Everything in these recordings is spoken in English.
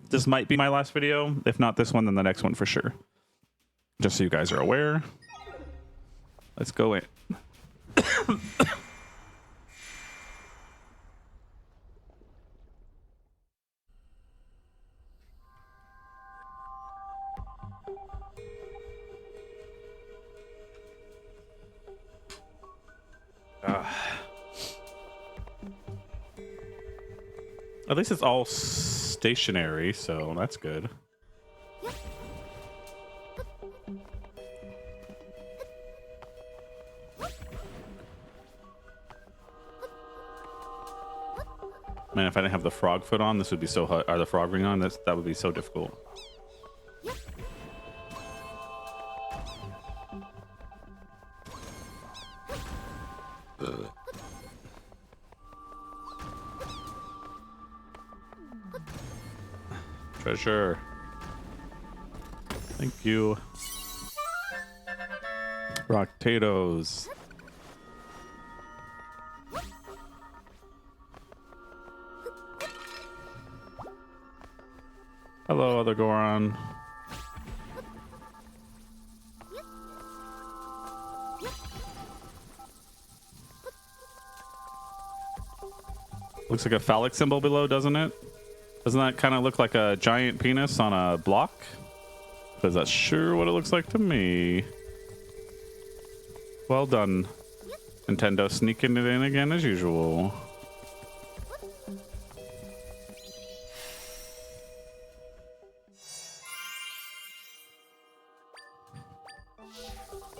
This might be my last video. If not this one, then the next one for sure. Just so you guys are aware. Let's go in. At least it's all stationary, so that's good. Man, if I didn't have the frog foot on, this would be so hard. Or the frog ring on, that would be so difficult. Treasure. Thank you. Rock potatoes. Hello, other Goron. Looks like a phallic symbol below, doesn't it? Doesn't that kind of look like a giant penis on a block? Because that's sure what it looks like to me. Well done, Nintendo, sneaking it in again as usual.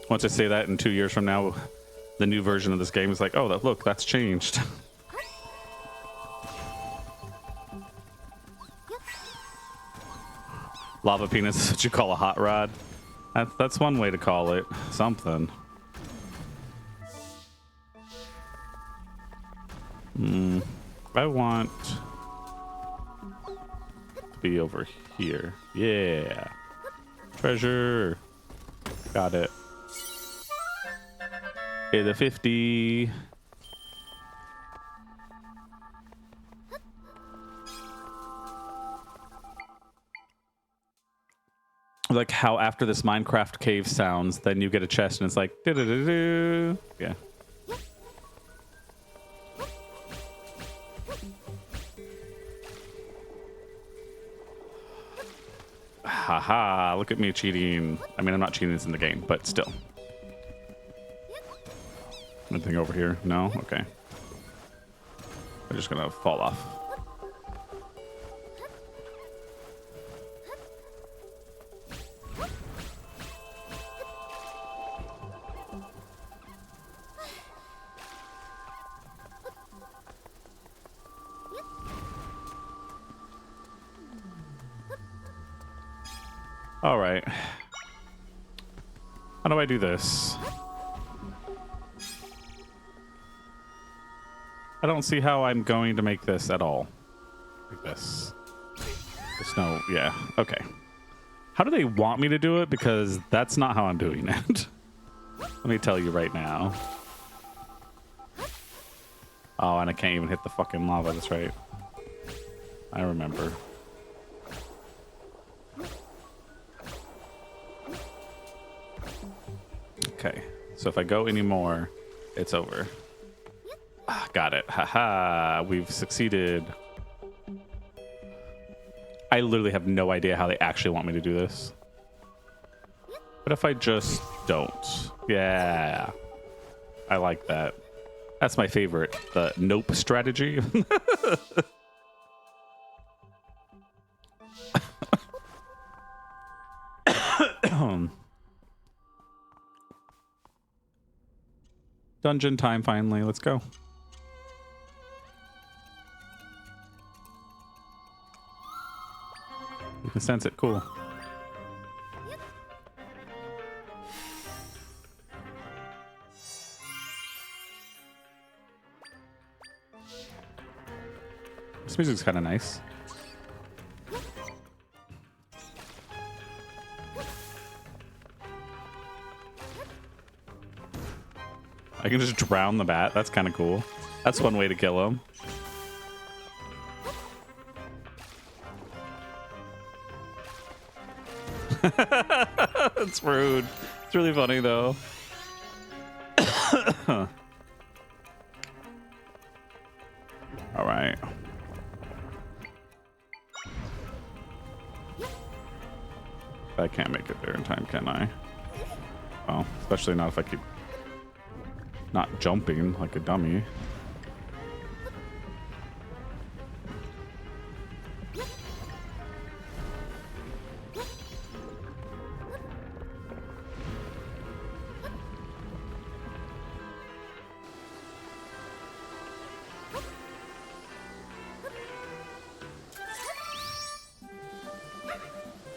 Once I say that in 2 years from now, the new version of this game is like, oh, look, that's changed. Lava penis is what you call a hot rod. That's one way to call it. Something. I want to be over here. Yeah. Treasure. Got it. Okay, the 50. Like how after this Minecraft cave sounds, then you get a chest and it's like, doo-doo-doo-doo. Yeah. Haha, look at me cheating. I mean, I'm not cheating, it's in the game, but still. Anything over here? No? Okay. I'm just gonna fall off. All right. How do I do this? I don't see how I'm going to make this at all. Like this. There's no, yeah, okay. How do they want me to do it? Because that's not how I'm doing it. Let me tell you right now. Oh, and I can't even hit the fucking lava, that's right. I remember. Okay, so if I go anymore, it's over. Ah, got it. Haha, we've succeeded. I literally have no idea how they actually want me to do this. What if I just don't? Yeah, I like that. That's my favorite, the nope strategy. Dungeon time finally. Let's go. You can sense it. Cool. This music's kind of nice. I can just drown the bat. That's kind of cool. That's one way to kill him. It's rude. It's really funny though. All right. I can't make it there in time, can I? Well, especially not if I keep not jumping like a dummy.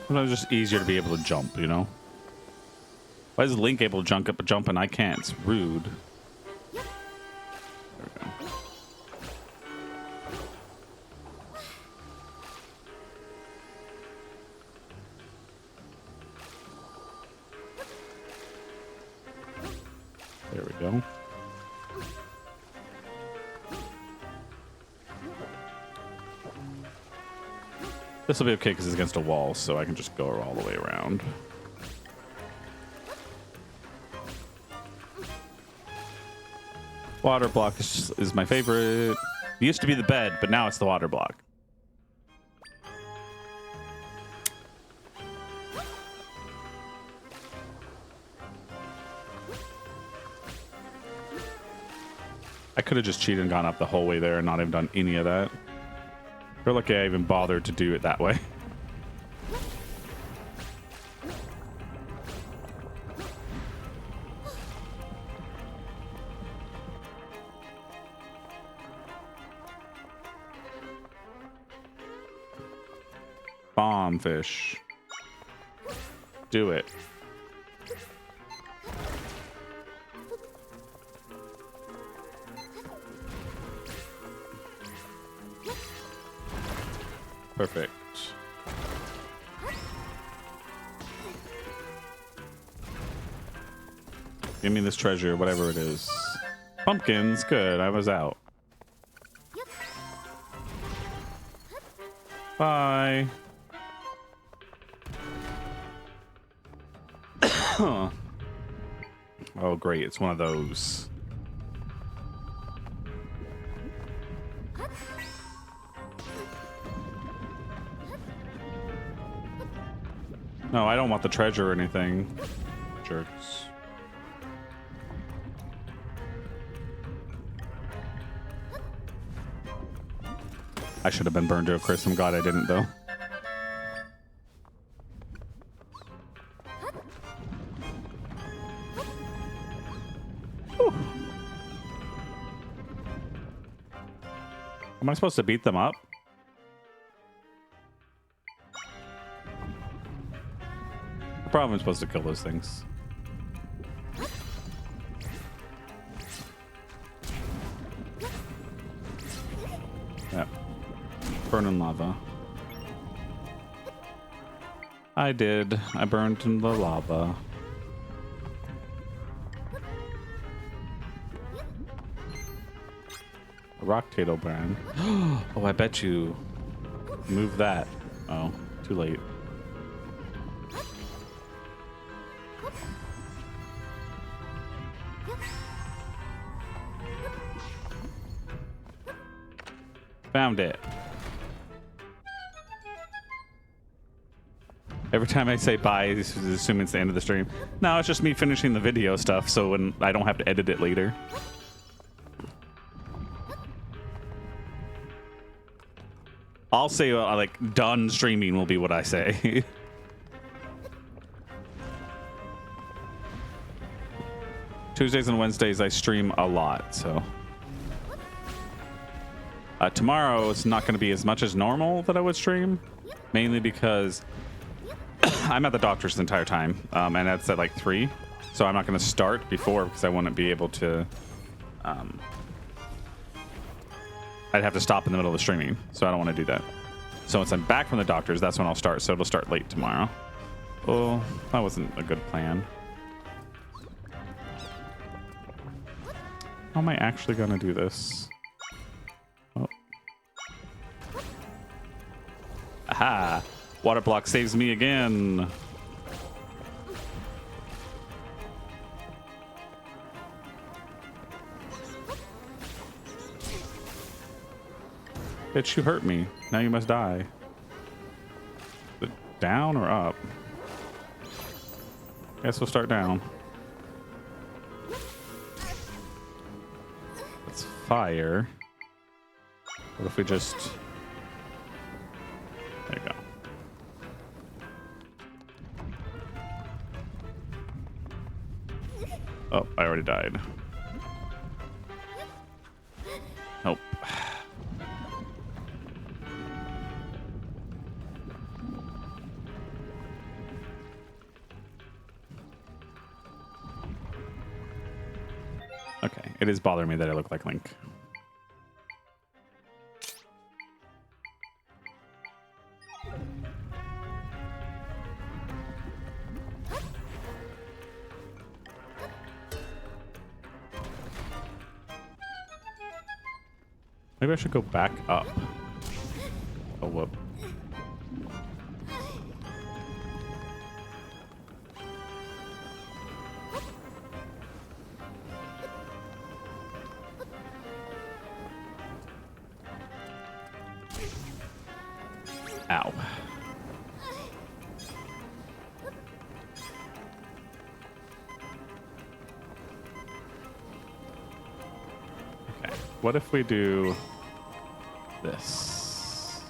Sometimes it's just easier to be able to jump, you know? Why is Link able to jump and I can't? It's rude. There we go. There we go. This will be okay because it's against a wall, so I can just go all the way around. Water block is my favorite. It used to be the bed, but now it's the water block. I could have just cheated and gone up the whole way there and not even done any of that. Feel like I even bothered to do it that way. Bomb fish. Do it. Perfect. Give me this treasure, whatever it is. Pumpkins, good. I was out. Bye. Oh, great. It's one of those. No, I don't want the treasure or anything. Jerks. I should have been burned to a crisp. I'm glad I didn't, though. Whew. Am I supposed to beat them up? Probably supposed to kill those things. Yeah. Burning lava. I did. I burned in the lava. A rock tato brand. Oh, I bet you move that. Oh, too late. Found it. Every time I say bye, assuming it's the end of the stream. No, it's just me finishing the video stuff, so when I don't have to edit it later. I'll say like done streaming will be what I say. Tuesdays and Wednesdays I stream a lot, so. Tomorrow it's not going to be as much as normal that I would stream, mainly because I'm at the doctor's the entire time, and that's at like 3, so I'm not going to start before because I wouldn't be able to. I'd have to stop in the middle of the streaming, so I don't want to do that. So once I'm back from the doctor's, that's when I'll start. So it'll start late tomorrow. Oh, that wasn't a good plan. How am I actually going to do this? Oh. Aha! Water block saves me again. Bitch, you hurt me. Now you must die. Is it down or up? Guess we'll start down. It's fire. What if we just... There you go. Oh, I already died. Nope. Okay, it is bothering me that I look like Link. Maybe I should go back up. Oh, whoop. Ow. Okay, what if we do this?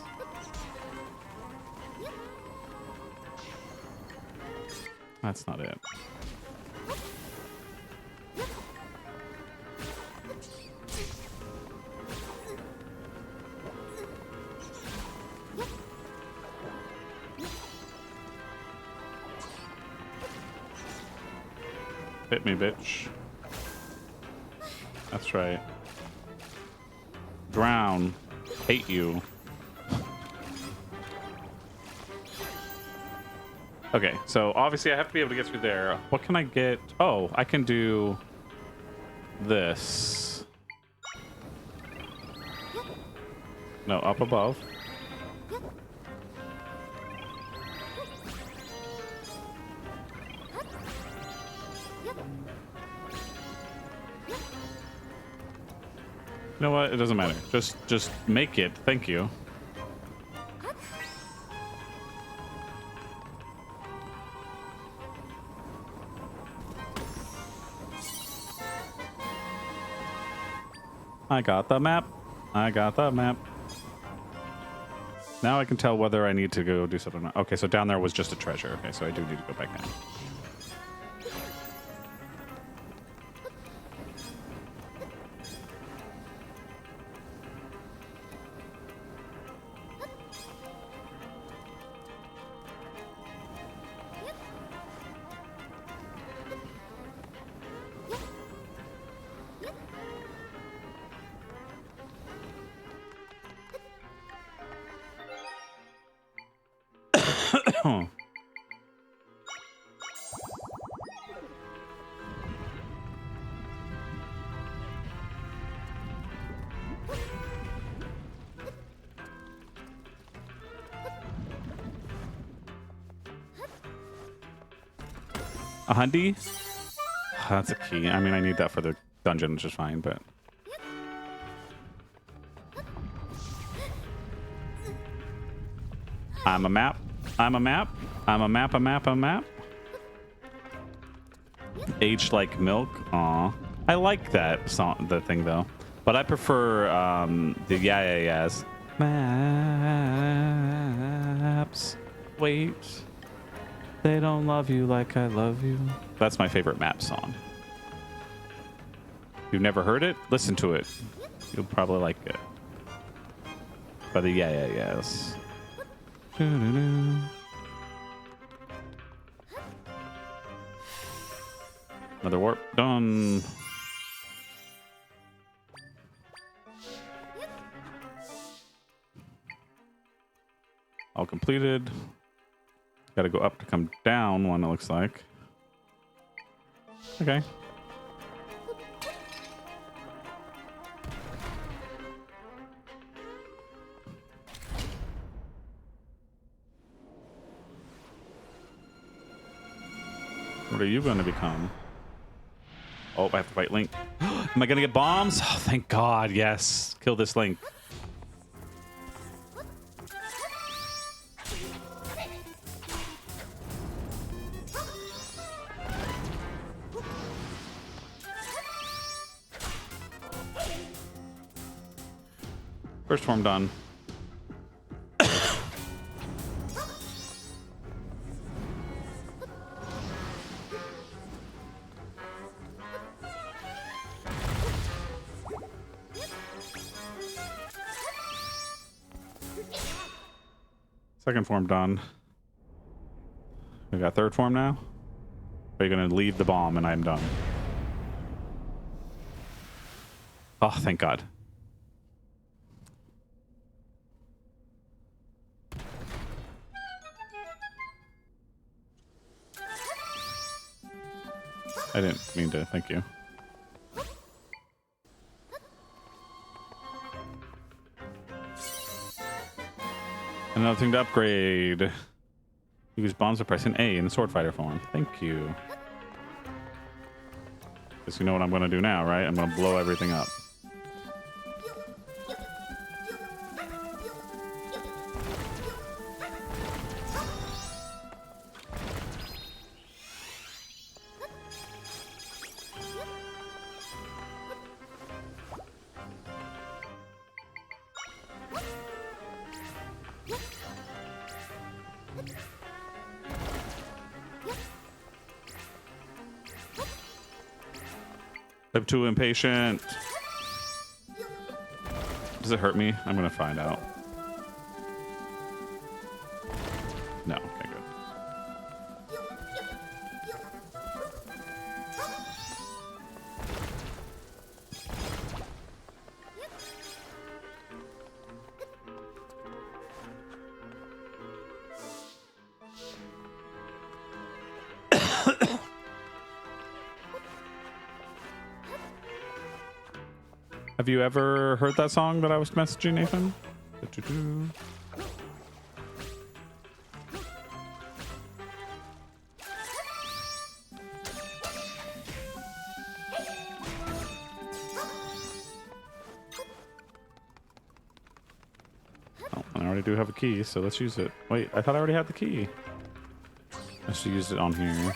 That's not it. Hit me, bitch. That's right. Drown. Hate you. Okay, so obviously I have to be able to get through there. What can I get? Oh, I can do this. No, up above. You know what? It doesn't matter. Just make it. Thank you. I got the map. I got the map. Now I can tell whether I need to go do something or not. Okay, so down there was just a treasure. Okay, so I do need to go back down. A hundy? That's a key. I mean, I need that for the dungeon, which is fine, but... I'm a map. I'm a map. I'm a map, a map, a map. Aged like milk. Aw. I like that song, the thing, though. But I prefer the yeah-yeah-yeahs. Maps. Wait. They don't love you like I love you. That's my favorite map song. You've never heard it? Listen to it. You'll probably like it. By the yeah-yeah-yeahs. Another warp done. All completed. Got to go up to come down one, it looks like. Okay. What are you going to become? Oh, I have to fight Link. Am I going to get bombs? Oh, thank God. Yes. Kill this Link. First form done. Second form done. We got third form now. Are you gonna leave the bomb and I'm done? Oh, thank God. I didn't mean to. Thank you. Another thing to upgrade. Use bombs of pressing A in the sword fighter form. Thank you. Guess you know what I'm going to do now, right? I'm going to blow everything up. I'm too impatient. Does it hurt me? I'm gonna find out. No, okay, good. Have you ever heard that song that I was messaging Nathan? Oh, I already do have a key, so let's use it. Wait, I thought I already had the key. I should use it on here.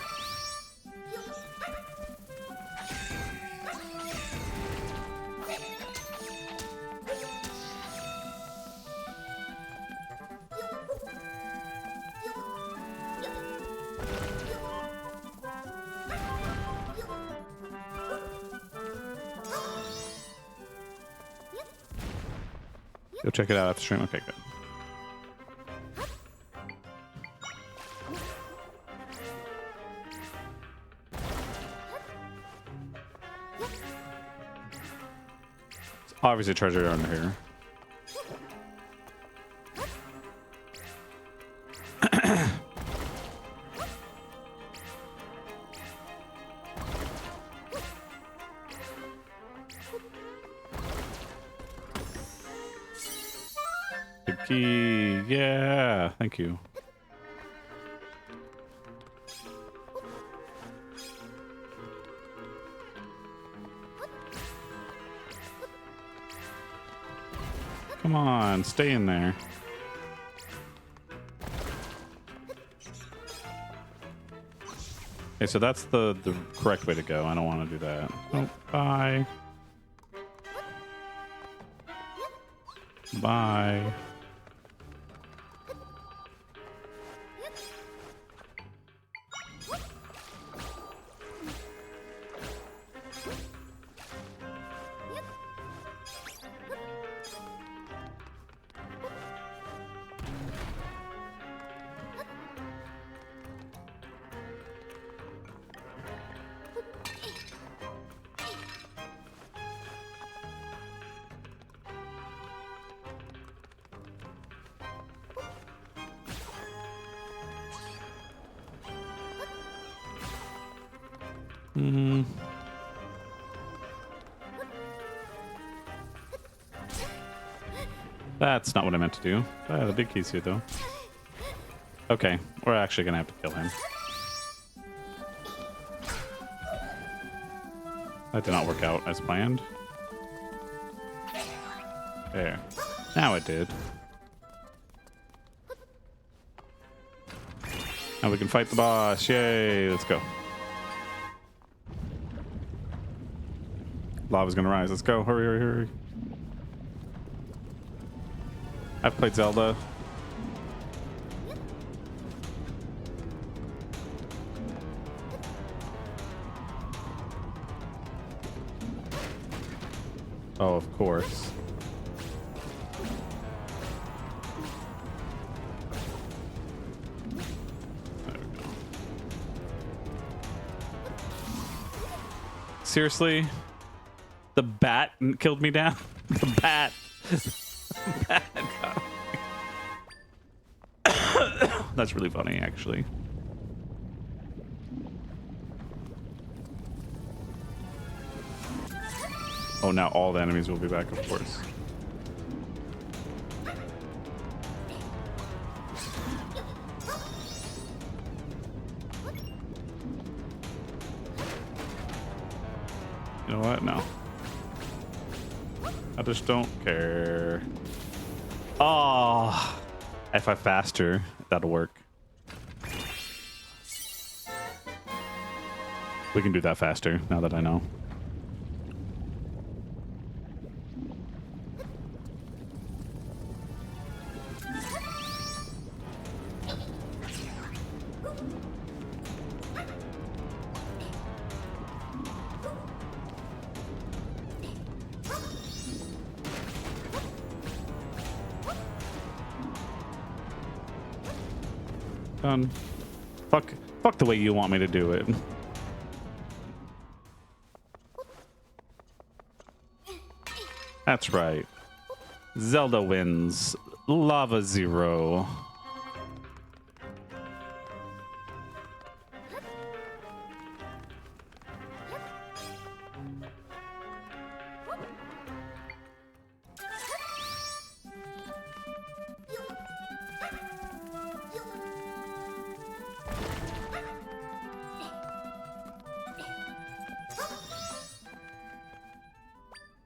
Go check it out after stream. Okay, good. It's obviously treasure under here. Key, yeah, thank you. Come on, stay in there. Okay, so that's the correct way to go. I don't want to do that. Oh, bye. Bye. That's not what I meant to do. The big key's here, though. Okay, we're actually gonna have to kill him. That did not work out as planned. There. Now it did. Now we can fight the boss. Yay, let's go. Lava's gonna rise. Let's go. Hurry, hurry, hurry. I've played Zelda. Oh, of course. There we go. Seriously? The bat killed me down? The bat. The bat got me. That's really funny, actually. Oh, now all the enemies will be back, of course. You know what? No. I just don't care. Oh, if I faster, that'll work. We can do that faster now that I know. Done. Fuck the way you want me to do it. That's right. Zelda wins. Lava Zero.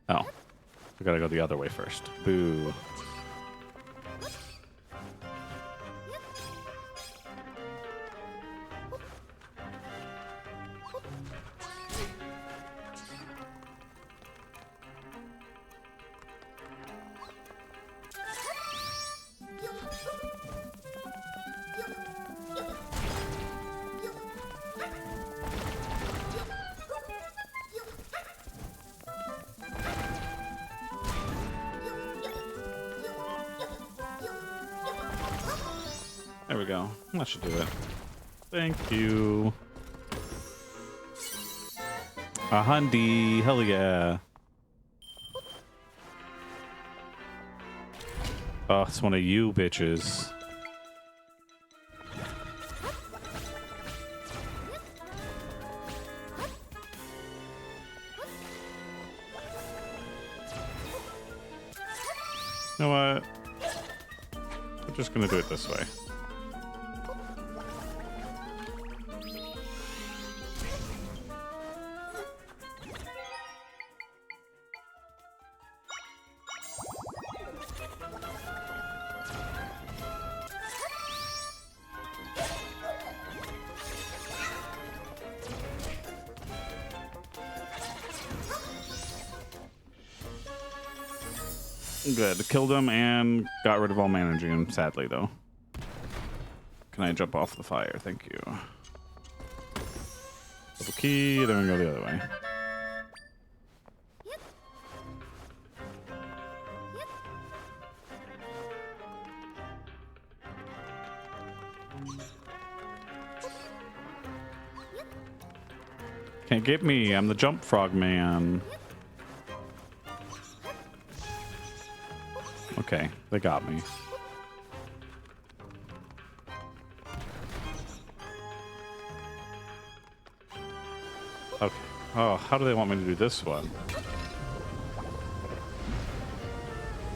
Oh. We gotta go the other way first. Boo. There we go. That should do it. Thank you. A hundy. Hell yeah. Oh, it's one of you bitches. You know what? I'm just gonna do it this way. Good. Killed him and got rid of all managing, sadly, though. Can I jump off the fire? Thank you. Double key, then we go the other way. Can't get me. I'm the jump frog man. Okay, they got me. Okay. Oh, how do they want me to do this one?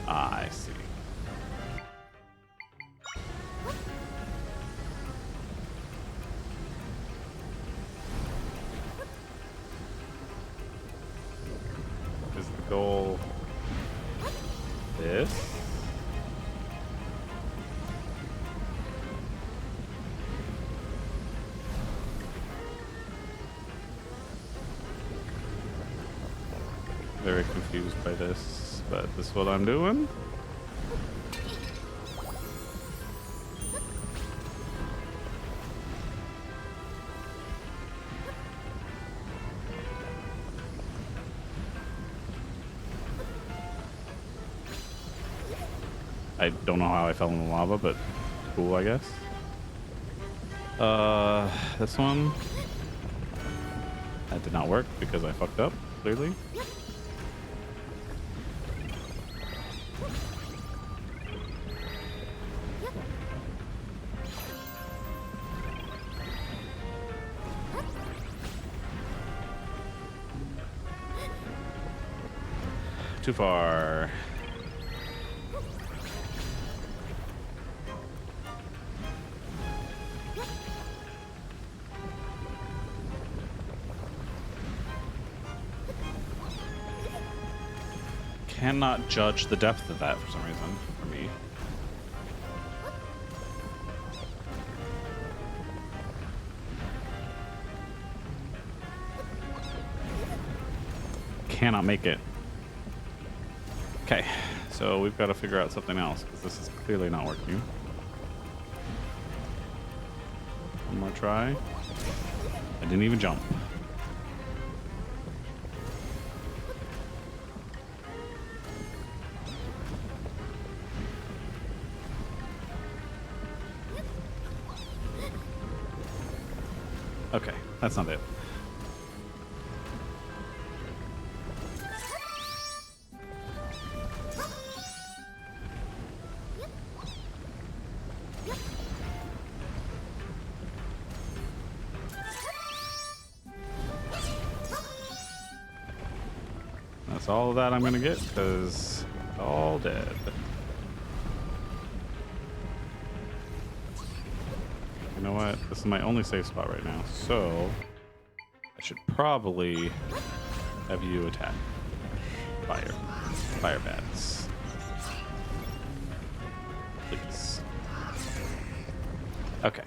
Ah, I see. Is the goal this? Very confused by this, but this is what I'm doing. I don't know how I fell in the lava, but cool, I guess. This one. That did not work because I fucked up, clearly. Too far. Cannot judge the depth of that for some reason, for me. Cannot make it. Okay, so we've got to figure out something else because this is clearly not working. One more try. I didn't even jump. Okay, that's not it. That's all of that I'm gonna get because it's all dead. You know what? This is my only safe spot right now, so I should probably have you attack. Fire bats. Please. Okay.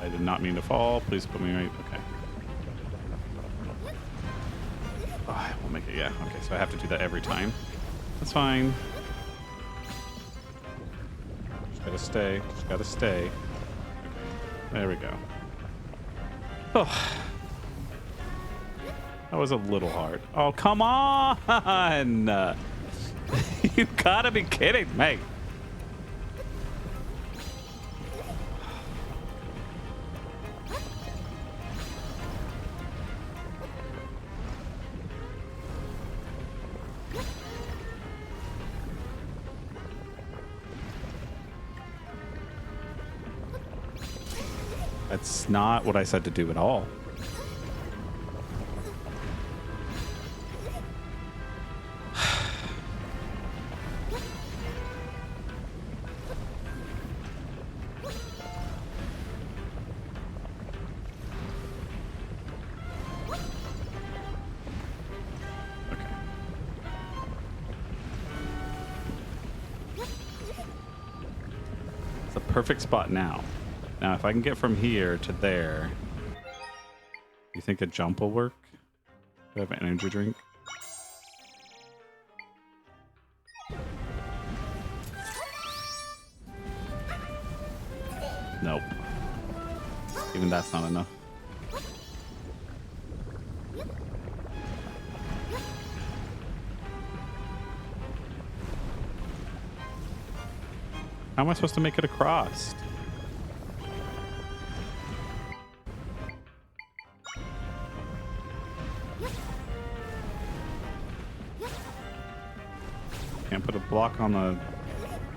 I did not mean to fall. Please put me right. Okay. Oh, I won't make it. Yeah. Okay. So I have to do that every time. That's fine. Just gotta stay. Just gotta stay. Okay. There we go. Oh. That was a little hard. Oh, come on! You gotta be kidding me. That's not what I said to do at all. It's a perfect spot now. Now, if I can get from here to there, you think a jump will work? Do I have an energy drink? Nope. Even that's not enough. How am I supposed to make it across? Can't put a block on the...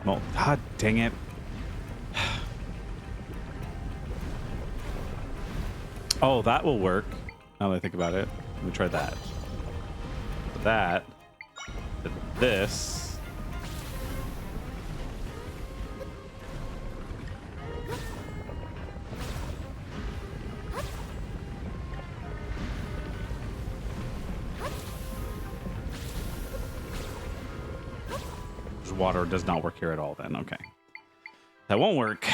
Well, god dang it. Oh, that will work. Now that I think about it. Let me try that. That. This. Water does not work here at all then. Okay. That won't work.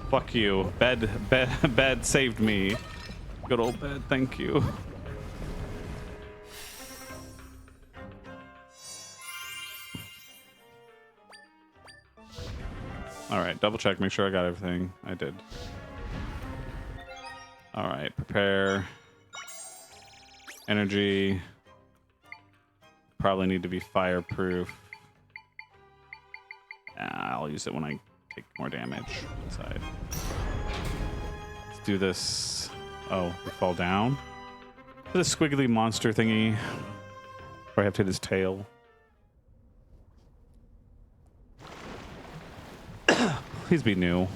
Fuck you. Bed saved me. Good old bed, thank you. All right, double check, make sure I got everything. I did. All right, prepare. Energy. Probably need to be fireproof. I'll use it when I take more damage inside. Let's do this. Oh, we fall down. This squiggly monster thingy. Or I have to hit his tail. Please be new.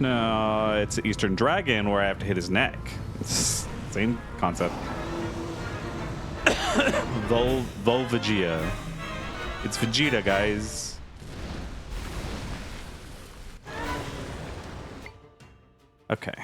No, it's Eastern Dragon where I have to hit his neck. It's same concept. Volvagia. It's Vegeta, guys. Okay.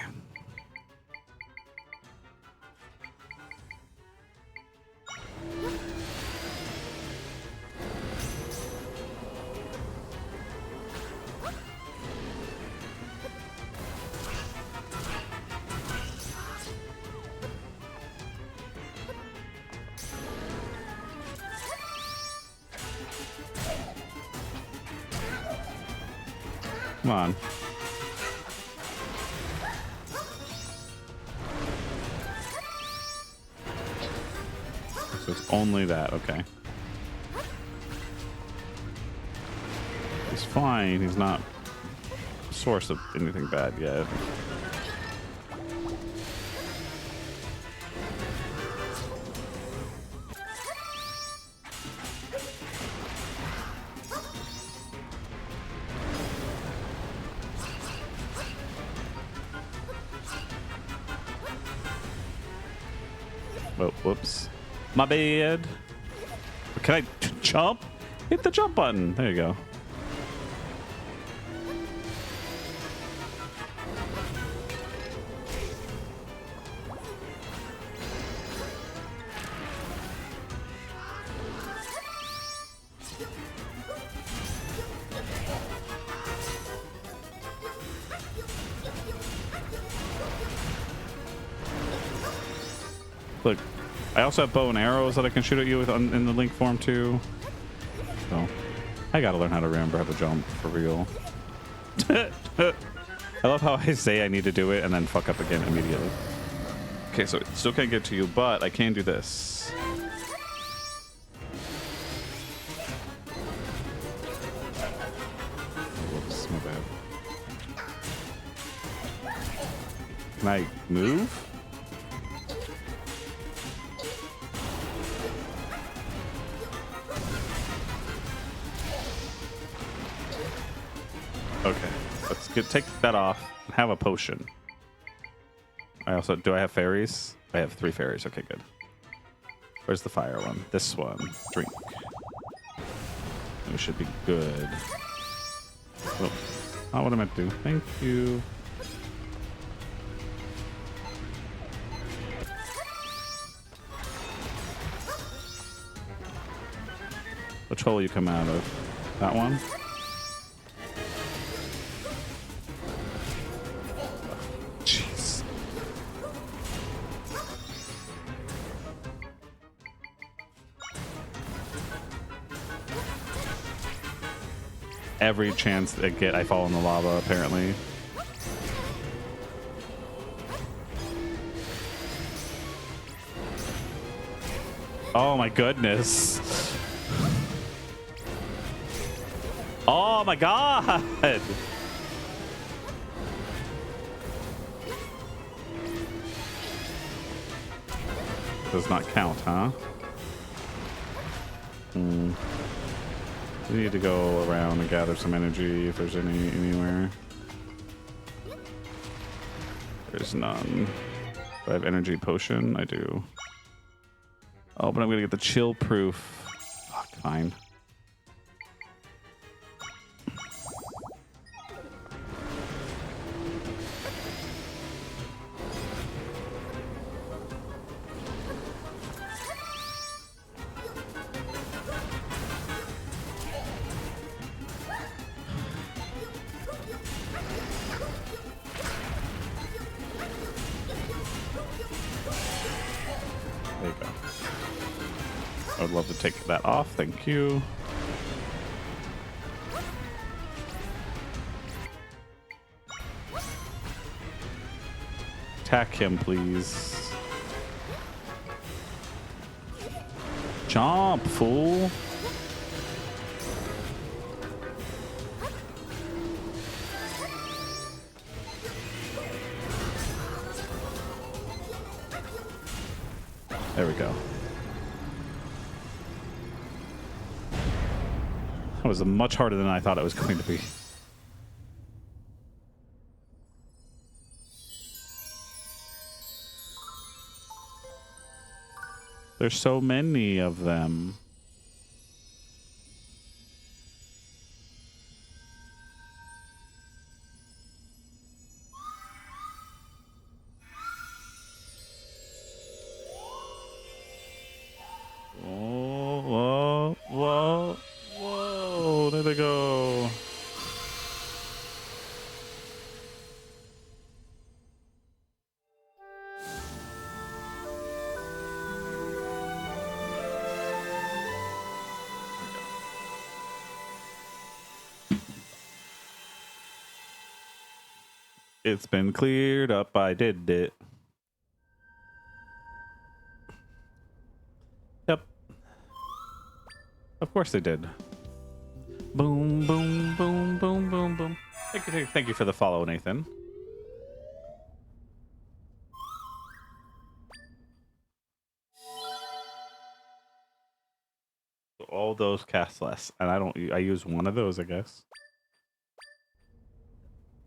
Come on. So it's only that, okay. He's fine, he's not a source of anything bad yet. Oh, whoops. My bad. Can I jump? Hit the jump button. There you go. Look, I also have bow and arrows that I can shoot at you with in the link form too. So I gotta learn how to remember how to jump for real. I love how I say I need to do it and then fuck up again immediately. Okay, so it still can't get to you, but I can do this. Whoops, my bad. Can I move? Okay, let's take that off and have a potion. I also, do I have fairies? I have 3 fairies. Okay, good. Where's the fire one? This one. Drink. We should be good. Oh, not what I meant to do. Thank you. Which hole you come out of? That one? Jeez. Every chance I get, I fall in the lava, apparently. Oh my goodness. Oh my god! Does not count, huh? We need to go around and gather some energy if there's anywhere. There's none. Do I have energy potion? I do. Oh, but I'm gonna get the chill proof. Fuck, fine. I would love to take that off. Thank you. Attack him, please. Jump, fool. There we go. That was much harder than I thought it was going to be. There's so many of them. Whoa, whoa, whoa, whoa. There they go. It's been cleared up. I did it. Yep. Of course they did. Boom, boom, boom, boom, boom, boom. Thank you for the follow, Nathan. All those cast less, and I use one of those, I guess.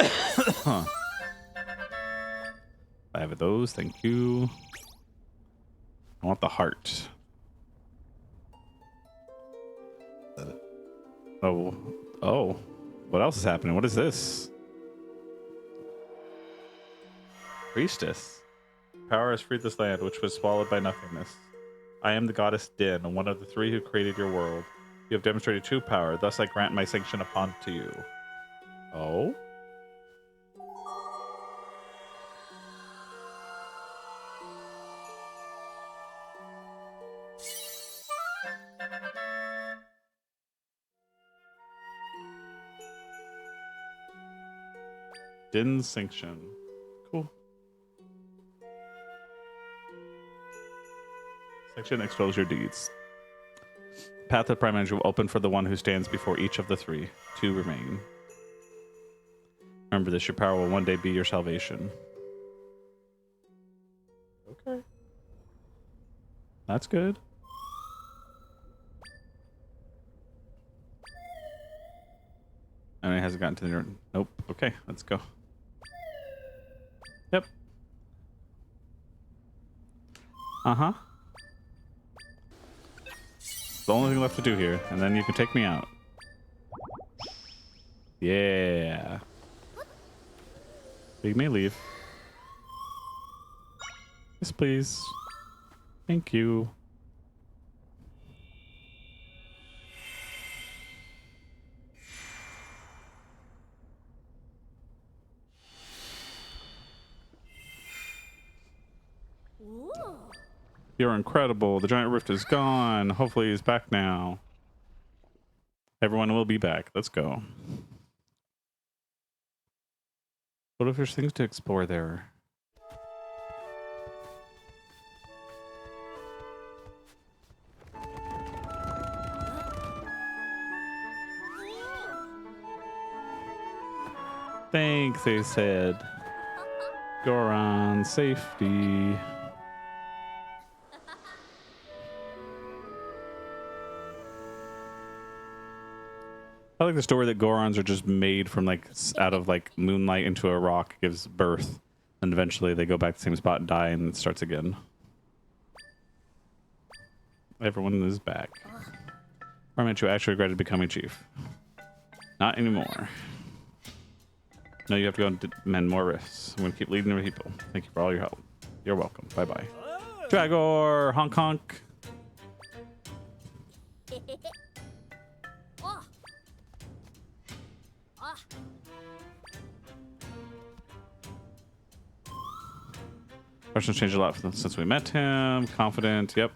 Huh. 5 of those, thank you. I want the heart. Oh, what else is happening? What is this? Priestess. Power has freed this land, which was swallowed by nothingness. I am the goddess Din, one of the 3 who created your world. You have demonstrated true power, thus I grant my sanction upon to you. Oh? Din's sanction. Cool. Sanction expose your deeds. Path of Prime Energy will open for the one who stands before each of the 3. 2 remain. Remember this, your power will one day be your salvation. Okay. That's good. And it hasn't gotten to the... Nope. Okay, let's go. Yep. Uh-huh. The only thing left to do here, and then you can take me out. Yeah. You may leave. Yes, please. Thank you. You're incredible. The giant rift is gone. Hopefully he's back now. Everyone will be back. Let's go. What if there's things to explore there? Thanks, they said. Goron, safety. I like the story that Gorons are just made from like out of like moonlight into a rock, gives birth, and eventually they go back to the same spot and die, and it starts again. Everyone is back. Or meant you actually regretted becoming chief. Not anymore. No, you have to go and mend more rifts. I'm gonna keep leading the people. Thank you for all your help. You're welcome. Bye bye. Dragor, honk honk. Questions changed a lot since we met him. Confident, yep.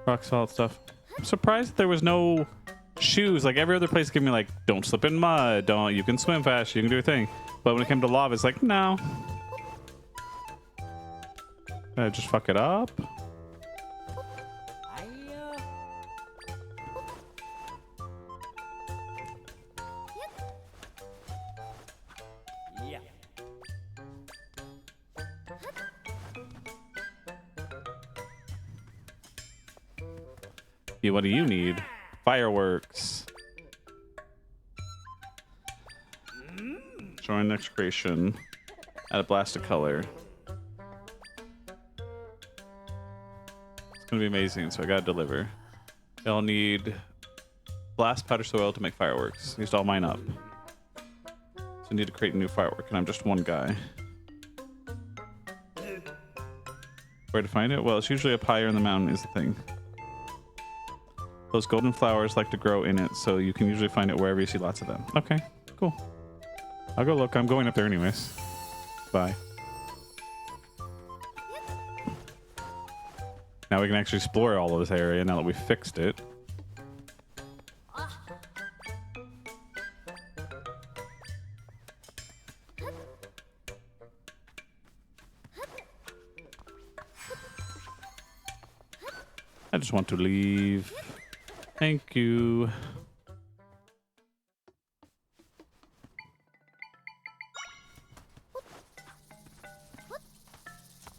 Rock salt stuff. I'm surprised there was no shoes. Like every other place gave me like, don't slip in mud, don't, you can swim fast, you can do your thing. But when it came to lava, it's like, no. Just fuck it up. Yeah, what do you need? Fireworks. Join next creation. Add a blast of color. It's gonna be amazing, so I gotta deliver. I'll need blast powder soil to make fireworks. Used all mine up. So I need to create a new firework, and I'm just one guy. Where to find it? Well, it's usually up higher in the mountain is the thing. Those golden flowers like to grow in it, so you can usually find it wherever you see lots of them. Okay, cool. I'll go look. I'm going up there anyways. Bye. Now we can actually explore all of this area now that we fixed it. I just want to leave. Thank you.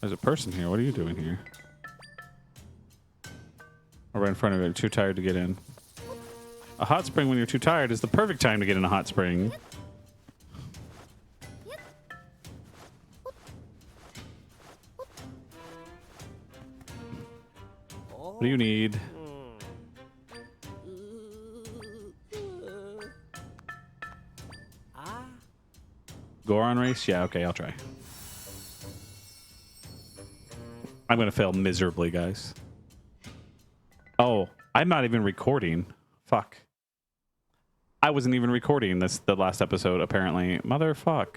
There's a person here. What are you doing here? Or right in front of it. Too tired to get in. A hot spring when you're too tired is the perfect time to get in a hot spring. What do you need? Goron race? Yeah, okay, I'll try. I'm gonna fail miserably, guys. Oh, I'm not even recording. Fuck. I wasn't even recording the last episode, apparently. Motherfuck.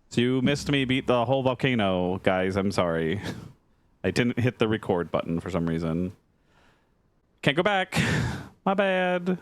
So you missed me beat the whole volcano, guys. I'm sorry. I didn't hit the record button for some reason. Can't go back. My bad.